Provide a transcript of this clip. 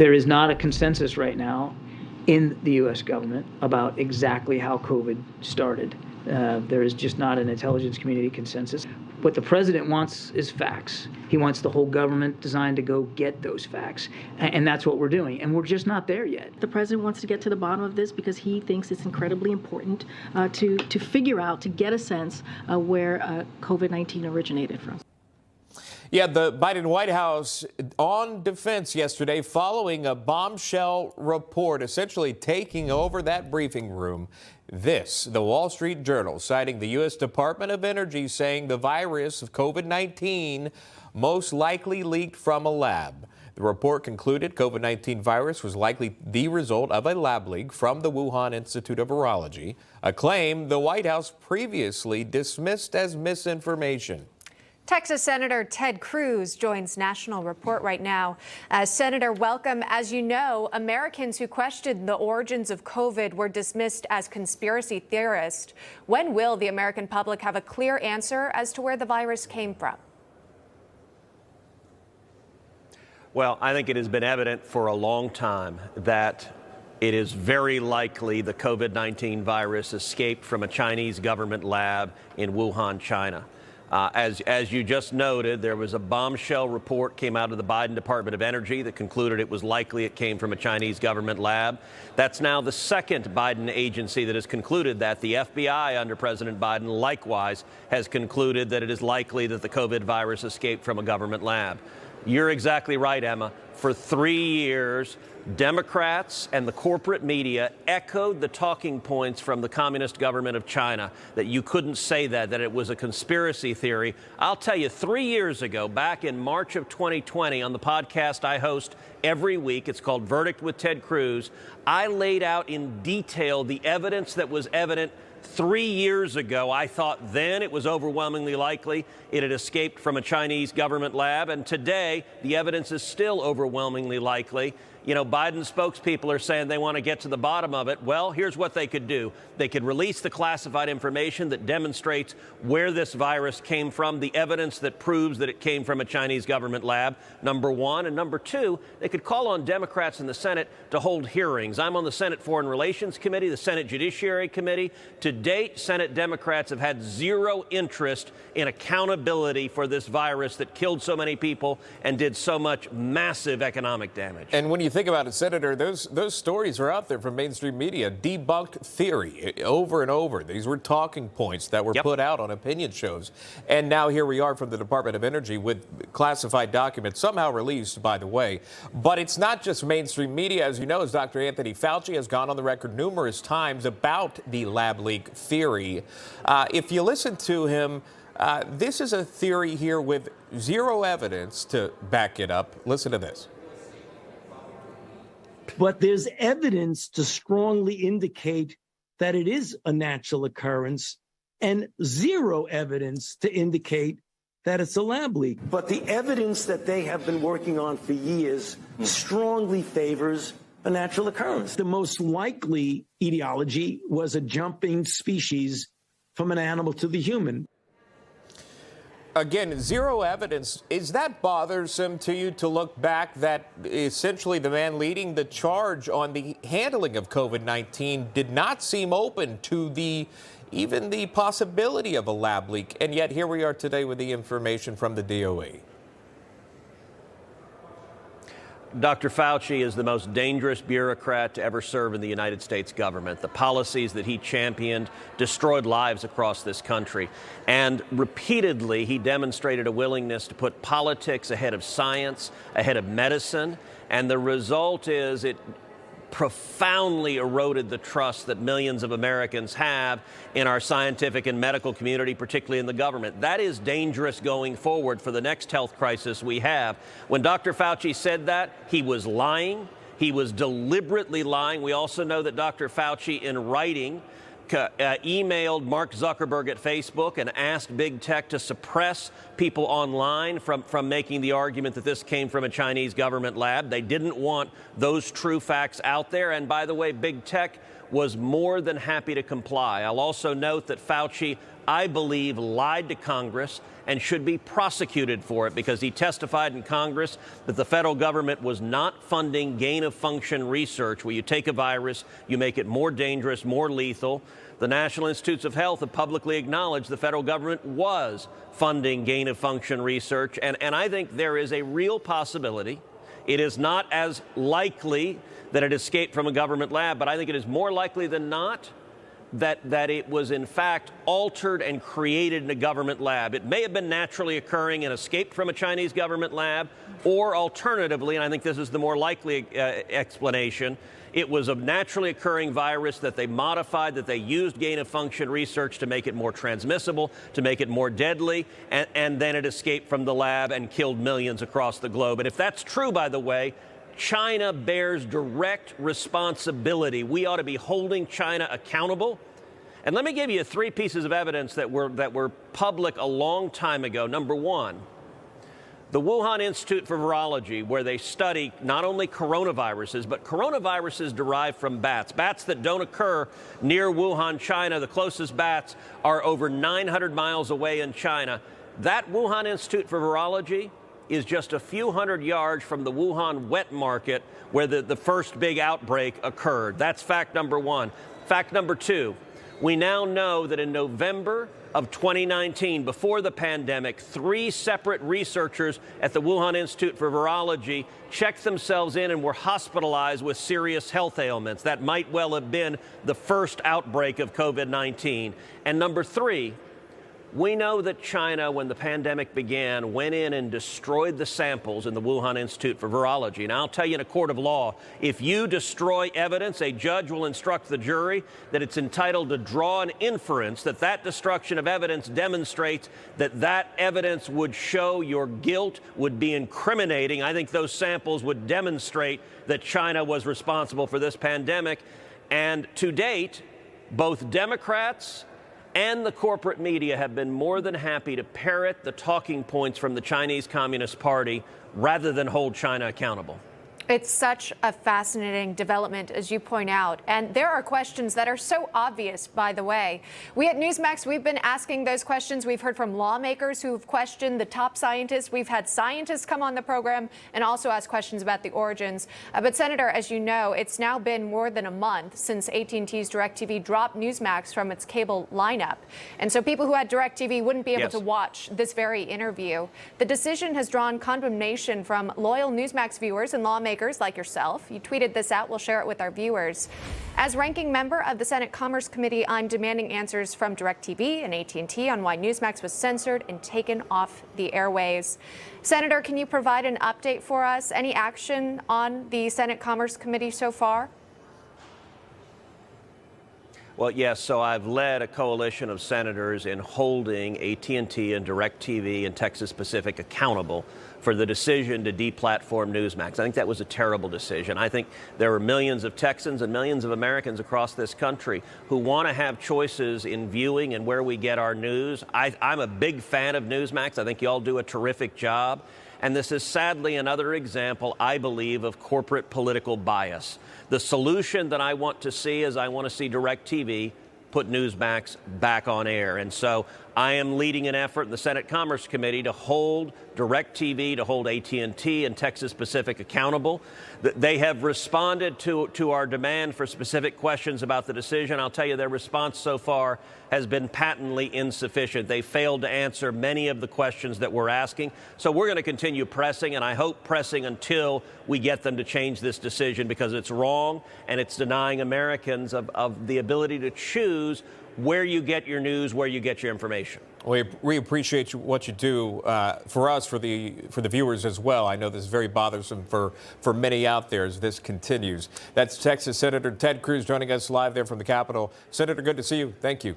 There is not a consensus right now in the U.S. government about exactly how COVID started. There is just not an intelligence community consensus. What the president wants is facts. He wants the whole government designed to go get those facts. And that's what we're doing. And we're just not there yet. The president wants to get to the bottom of this because he thinks it's incredibly important to figure out, to get a sense where COVID-19 originated from. Yeah, the Biden White House on defense yesterday following a bombshell report, essentially taking over that briefing room. This, the Wall Street Journal, citing the U.S. Department of Energy, saying the virus of COVID-19 most likely leaked from a lab. The report concluded COVID-19 virus was likely the result of a lab leak from the Wuhan Institute of Virology, a claim the White House previously dismissed as misinformation. Texas Senator Ted Cruz joins National Report right now. Senator, welcome. As you know, Americans who questioned the origins of COVID were dismissed as conspiracy theorists. When will the American public have a clear answer as to where the virus came from? Well, I think it has been evident for a long time that it is very likely the COVID-19 virus escaped from a Chinese government lab in Wuhan, China. As you just noted, there was a bombshell report came out of the Biden Department of Energy that concluded it was likely it came from a Chinese government lab. That's now the second Biden agency that has concluded that. The FBI under President Biden likewise has concluded that it is likely that the COVID virus escaped from a government lab. You're exactly right, Emma. For 3 years, Democrats and the corporate media echoed the talking points from the communist government of China, that you couldn't say that it was a conspiracy theory. I'll tell you, 3 years ago, back in March of 2020, on the podcast I host every week, it's called Verdict with Ted Cruz, I laid out in detail the evidence that was evident 3 years ago. I thought then it was overwhelmingly likely it had escaped from a Chinese government lab, and today the evidence is still overwhelmingly likely. You know, Biden's spokespeople are saying they want to get to the bottom of it. Well, here's what they could do. They could release the classified information that demonstrates where this virus came from, the evidence that proves that it came from a Chinese government lab, number one. And number two, they could call on Democrats in the Senate to hold hearings. I'm on the Senate Foreign Relations Committee, the Senate Judiciary Committee. To date, Senate Democrats have had zero interest in accountability for this virus that killed so many people and did so much massive economic damage. And when you think about it, Senator, those stories are out there from mainstream media. Debunked theory over and over. These were talking points that were put out on opinion shows. And now here we are from the Department of Energy with classified documents, somehow released, by the way. But it's not just mainstream media. As you know, as Dr. Anthony Fauci has gone on the record numerous times about the lab leak theory. If you listen to him, this is a theory here with zero evidence to back it up. Listen to this. But there's evidence to strongly indicate that it is a natural occurrence and zero evidence to indicate that it's a lab leak. But the evidence that they have been working on for years strongly favors a natural occurrence. The most likely etiology was a jumping species from an animal to the human. Again, zero evidence. Is that bothersome to you to look back that essentially the man leading the charge on the handling of COVID-19 did not seem open to even the possibility of a lab leak, and yet here we are today with the information from the DOE? Dr. Fauci is the most dangerous bureaucrat to ever serve in the United States government. The policies that he championed destroyed lives across this country. And repeatedly, he demonstrated a willingness to put politics ahead of science, ahead of medicine. And the result is it profoundly eroded the trust that millions of Americans have in our scientific and medical community, particularly in the government. That is dangerous going forward for the next health crisis we have. When Dr. Fauci said that, he was lying. He was deliberately lying. We also know that Dr. Fauci, in writing, emailed Mark Zuckerberg at Facebook and asked big tech to suppress people online from making the argument that this came from a Chinese government lab. They didn't want those true facts out there. And by the way, big tech was more than happy to comply. I'll also note that Fauci, I believe, lied to Congress and should be prosecuted for it because he testified in Congress that the federal government was not funding gain-of-function research where you take a virus, you make it more dangerous, more lethal. The National Institutes of Health have publicly acknowledged the federal government was funding gain-of-function research, and I think there is a real possibility. It is not as likely that it escaped from a government lab, but I think it is more likely than not that it was in fact altered and created in a government lab. It may have been naturally occurring and escaped from a Chinese government lab, or alternatively, and I think this is the more likely explanation, it was a naturally occurring virus that they modified, that they used gain-of-function research to make it more transmissible, to make it more deadly, and then it escaped from the lab and killed millions across the globe. And if that's true, by the way, China bears direct responsibility. We ought to be holding China accountable. And let me give you 3 pieces of evidence that were public a long time ago. Number one, the Wuhan Institute for Virology, where they study not only coronaviruses, but coronaviruses derived from bats, bats that don't occur near Wuhan, China. The closest bats are over 900 miles away in China. That Wuhan Institute for Virology is just a few hundred yards from the Wuhan wet market where the first big outbreak occurred. That's fact number one. Fact number two, we now know that in November of 2019, before the pandemic, 3 separate researchers at the Wuhan Institute for Virology checked themselves in and were hospitalized with serious health ailments. That might well have been the first outbreak of COVID-19. And number 3, we know that China, when the pandemic began, went in and destroyed the samples in the Wuhan Institute for Virology. And I'll tell you, in a court of law, if you destroy evidence, a judge will instruct the jury that it's entitled to draw an inference that that destruction of evidence demonstrates that evidence would show your guilt, would be incriminating. I think those samples would demonstrate that China was responsible for this pandemic. And to date, both Democrats and the corporate media have been more than happy to parrot the talking points from the Chinese Communist Party rather than hold China accountable. It's such a fascinating development, as you point out. And there are questions that are so obvious, by the way. We at Newsmax, we've been asking those questions. We've heard from lawmakers who've questioned the top scientists. We've had scientists come on the program and also ask questions about the origins. But Senator, as you know, it's now been more than a month since AT&T's DirecTV dropped Newsmax from its cable lineup. And so people who had DirecTV wouldn't be able to watch this very interview. The decision has drawn condemnation from loyal Newsmax viewers and lawmakers like yourself. You tweeted this out. We'll share it with our viewers. As ranking member of the Senate Commerce Committee, I'm demanding answers from DirecTV and AT&T on why Newsmax was censored and taken off the airways. Senator, can you provide an update for us? Any action on the Senate Commerce Committee so far? Well, yes, so I've led a coalition of senators in holding AT&T and DirecTV and Texas Pacific accountable for the decision to deplatform Newsmax. I think that was a terrible decision. I think there are millions of Texans and millions of Americans across this country who want to have choices in viewing and where we get our news. I'm a big fan of Newsmax. I think you all do a terrific job. And this is sadly another example, I believe, of corporate political bias. The solution that I want to see is I want to see DirecTV put Newsmax back on air. And so I am leading an effort in the Senate Commerce Committee to hold DirecTV, to hold AT&T and Texas Pacific accountable. They have responded to our demand for specific questions about the decision. I'll tell you, their response so far has been patently insufficient. They failed to answer many of the questions that we're asking. So we're going to continue pressing, and I hope pressing until we get them to change this decision, because it's wrong and it's denying Americans of the ability to choose where you get your news, where you get your information. We appreciate what you do for us, for the viewers as well. I know this is very bothersome for many out there as this continues. That's Texas Senator Ted Cruz joining us live there from the Capitol. Senator, good to see you. Thank you.